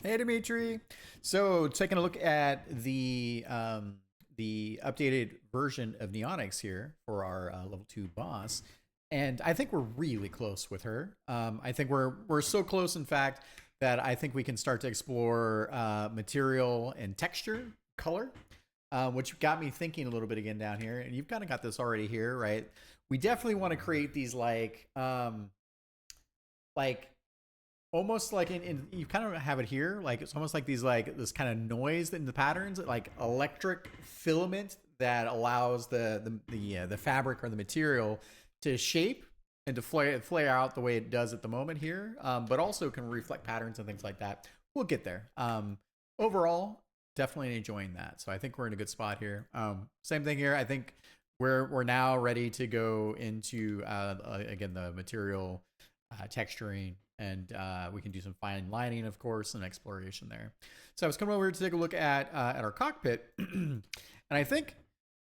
Hey Dimitri. So taking a look at the updated version of Neonix here for our level 2 boss, and I think we're really close with her. I think we're so close, in fact, that I think we can start to explore material and texture, color, which got me thinking a little bit again down here. And you've kind of got this already here, right? We definitely want to create these like almost like in you kind of have it here, like it's almost like these like this kind of noise in the patterns, like electric filament that allows the fabric or the material to shape and to flare out the way it does at the moment here, but also can reflect patterns and things like that. We'll get there. Overall, definitely enjoying that. So I think we're in a good spot here. Same thing here. I think we're now ready to go into again the material texturing, and we can do some fine lining, of course, and exploration there. So I was coming over to take a look at our cockpit, and I think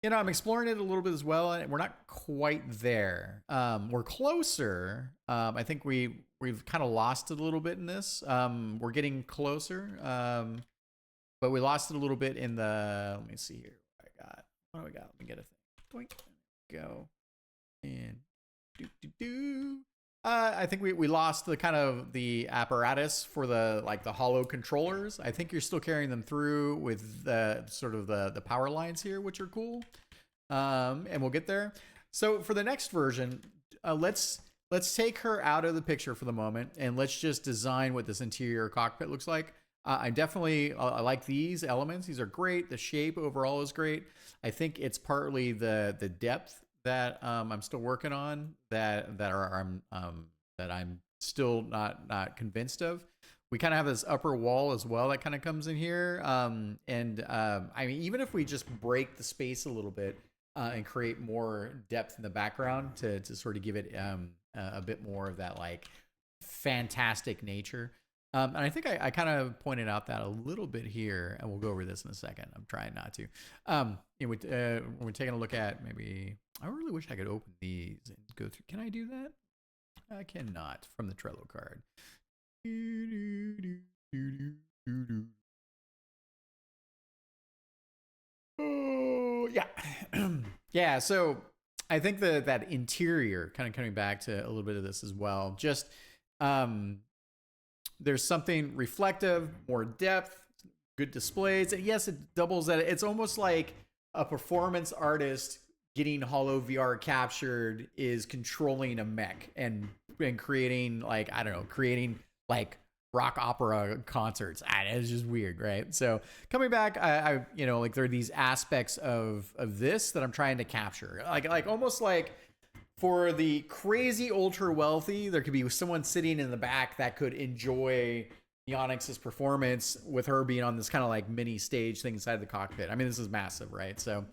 I'm exploring it a little bit as well, and we're not quite there. We're closer. I think we've kind of lost it a little bit in this. We're getting closer, but we lost it a little bit in the. Let me see here. What do I got? Let me get a thing. Doink. Go and do. I think we lost the kind of the apparatus for the hollow controllers. I think you're still carrying them through with the sort of the power lines here, which are cool. And we'll get there. So for the next version, let's take her out of the picture for the moment, and let's just design what this interior cockpit looks like. I definitely I like these elements. These are great. The shape overall is great. I think it's partly the depth that I'm still working on that I'm still not convinced of. We kind of have this upper wall as well that kind of comes in here, and I mean, even if we just break the space a little bit and create more depth in the background to sort of give it a bit more of that like fantastic nature. And I think I kind of pointed out that a little bit here, and we'll go over this in a second. I'm trying not to. When we're taking a look at maybe, I really wish I could open these and go through. Can I do that? I cannot from the Trello card. Oh yeah, yeah. So I think that interior, kind of coming back to a little bit of this as well. Just um, there's something reflective, more depth, good displays, and yes, it doubles that. It's almost like a performance artist getting Hollow VR captured is controlling a mech and creating like I don't know, creating like rock opera concerts. It's just weird, right? So coming back, I like there are these aspects of this that I'm trying to capture, like almost like for the crazy ultra wealthy, there could be someone sitting in the back that could enjoy Neonix's performance with her being on this kind of like mini stage thing inside the cockpit. I mean, this is massive, right? So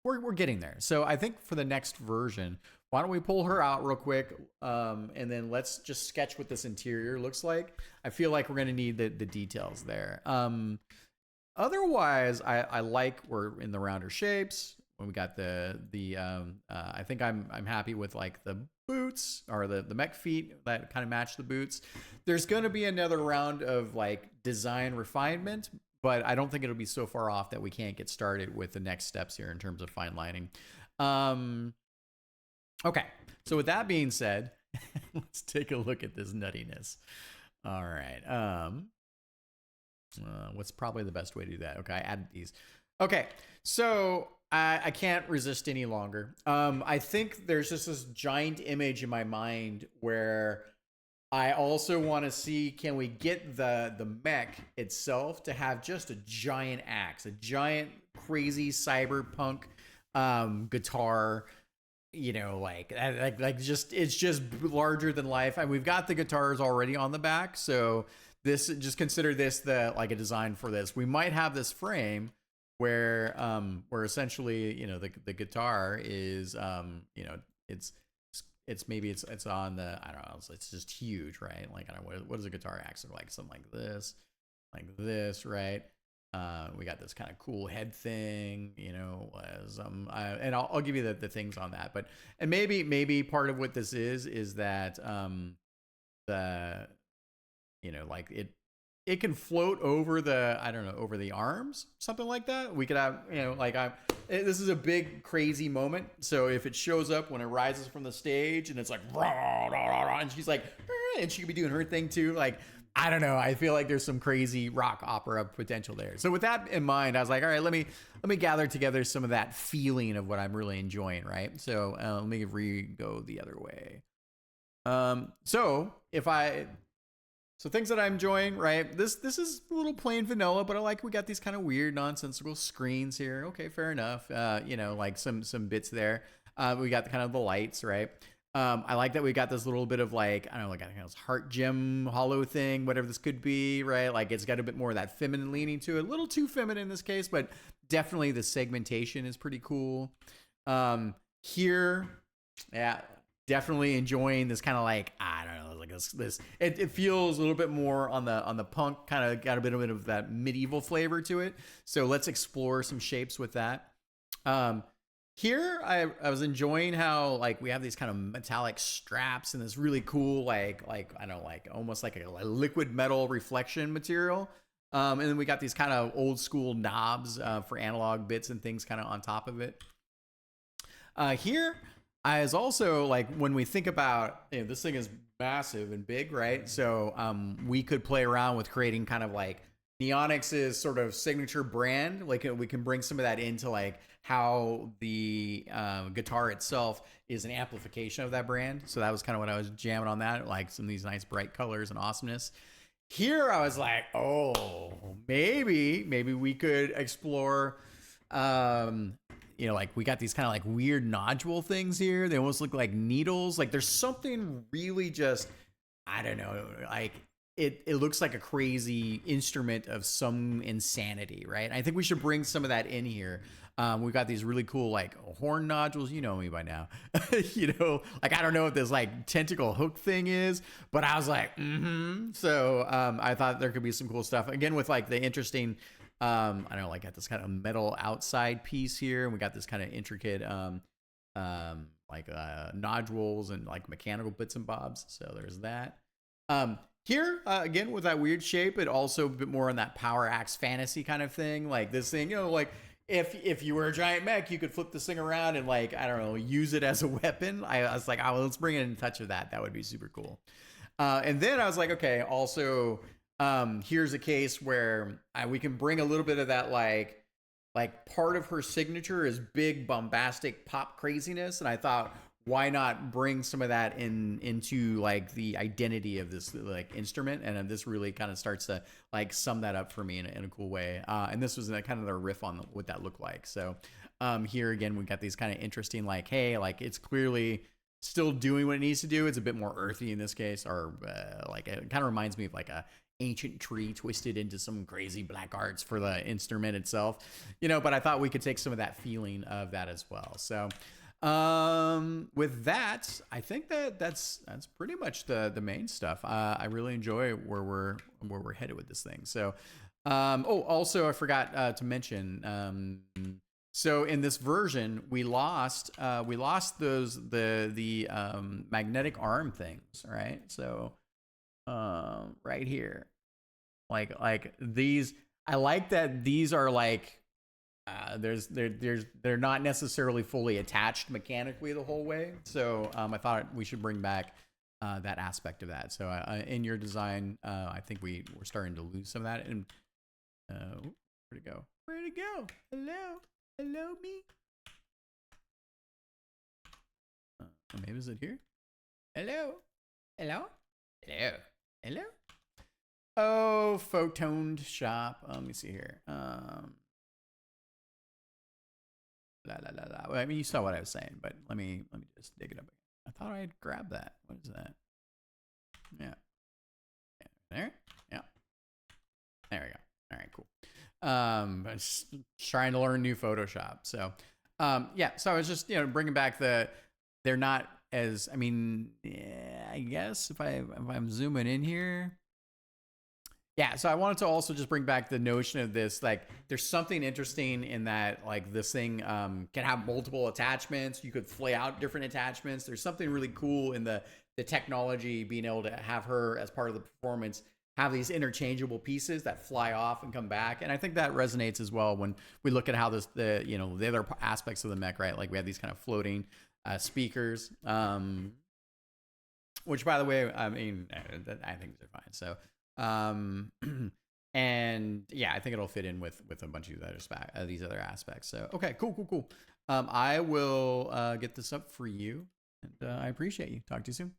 we're getting there. So I think for the next version, why don't we pull her out real quick, and then let's just sketch what this interior looks like. I feel like we're going to need the details there. Otherwise, I like we're in the rounder shapes. When we got I think I'm happy with like the boots or the mech feet that kind of match the boots. There's going to be another round of like design refinement, but I don't think it'll be so far off that we can't get started with the next steps here in terms of fine lining. Okay, so with that being said, let's take a look at this nuttiness. All right. What's probably the best way to do that? Okay, I added these. Okay, so I can't resist any longer. I think there's just this giant image in my mind where I also want to see, can we get the mech itself to have just a giant axe, a giant crazy cyberpunk guitar, like just it's just larger than life. And we've got the guitars already on the back, so this, just consider this like a design for this. We might have this frame where essentially the guitar is it's maybe it's on the, I don't know, it's just huge, right? Like I don't know, what does a guitar accent like? Something like this, right? We got this kind of cool head thing, as and I'll give you the things on that, but and maybe part of what this is that the like it can float over the, I don't know, over the arms, something like that. We could have, you know, like this is a big crazy moment. So if it shows up when it rises from the stage and it's like rah, rah, rah, rah, and she's like, and she could be doing her thing too, like, I don't know. I feel like there's some crazy rock opera potential there. So with that in mind, I was like, all right, let me gather together some of that feeling of what I'm really enjoying, right? So let me go the other way. So things that I'm enjoying, right? This is a little plain vanilla, but I like we got these kind of weird, nonsensical screens here. Okay, fair enough. You know, like some bits there. We got the kind of the lights, right? I like that we got this little bit of like, I don't know, like a heart gem hollow thing, whatever this could be, right? Like it's got a bit more of that feminine leaning to it. A little too feminine in this case, but definitely the segmentation is pretty cool. Here, yeah, definitely enjoying this kind of like, I don't know, like this. It feels a little bit more on the punk, kind of got a bit of that medieval flavor to it. So let's explore some shapes with that. Here, I was enjoying how like we have these kind of metallic straps and this really cool like I don't know, like almost like a liquid metal reflection material. And then we got these kind of old school knobs for analog bits and things kind of on top of it. Here, I was also like, when we think about, you know, this thing is massive and big, right? So we could play around with creating kind of like Neonix's sort of signature brand. Like we can bring some of that into like how the guitar itself is an amplification of that brand. So that was kind of what I was jamming on that, like some of these nice bright colors and awesomeness. Here I was like, oh, maybe we could explore, you know, like we got these kind of like weird nodule things here. They almost look like needles. Like there's something really just, I don't know, like it looks like a crazy instrument of some insanity, right? I think we should bring some of that in here. We've got these really cool like horn nodules. You know me by now. You know, like I don't know what this like tentacle hook thing is, but I was like, So I thought there could be some cool stuff. Again, with like the interesting, I don't know, like got this kind of metal outside piece here, and we got this kind of intricate nodules and like mechanical bits and bobs. So there's that. Here, again, with that weird shape, it also a bit more on that power axe fantasy kind of thing. Like this thing, you know, like if you were a giant mech, you could flip this thing around and like, I don't know, use it as a weapon. I was like, oh, well, let's bring it in touch with that. That would be super cool. And then I was like, okay, also, here's a case where we can bring a little bit of that like part of her signature is big bombastic pop craziness, and I thought, why not bring some of that into like the identity of this like instrument, and then this really kind of starts to like sum that up for me in a cool way. And this was kind of the riff on what that looked like. So here again, we got these kind of interesting like, hey, like it's clearly still doing what it needs to do. It's a bit more earthy in this case, or like it kind of reminds me of like a ancient tree twisted into some crazy black arts for the instrument itself, you know. But I thought we could take some of that feeling of that as well. So with that, I think that's pretty much the main stuff. I really enjoy where we're headed with this thing. So also I forgot to mention, so in this version we lost those the magnetic arm things, right? So right here, like these, I like that these are like they're not necessarily fully attached mechanically the whole way. So I thought we should bring back that aspect of that. So in your design, I think we're starting to lose some of that. And where'd it go? Hello me. Maybe is it here? Hello. Oh, photoned shop. Let me see here. Well, I mean, you saw what I was saying, but let me just dig it up again. I thought I had grabbed that. What is that? Yeah. There? Yeah. There we go. All right, cool. I'm just trying to learn new Photoshop. So, yeah, so I was just, bringing back they're not as, I mean, yeah, I guess if I'm zooming in here. Yeah, so I wanted to also just bring back the notion of this, like, there's something interesting in that, like, this thing can have multiple attachments. You could flay out different attachments. There's something really cool in the technology being able to have her as part of the performance have these interchangeable pieces that fly off and come back. And I think that resonates as well when we look at how the other aspects of the mech, right? Like we have these kind of floating speakers, which by the way, I mean, I think they're fine. So, and yeah, I think it'll fit in with a bunch of these other aspects. So, okay, cool. I will get this up for you, and I appreciate you. Talk to you soon.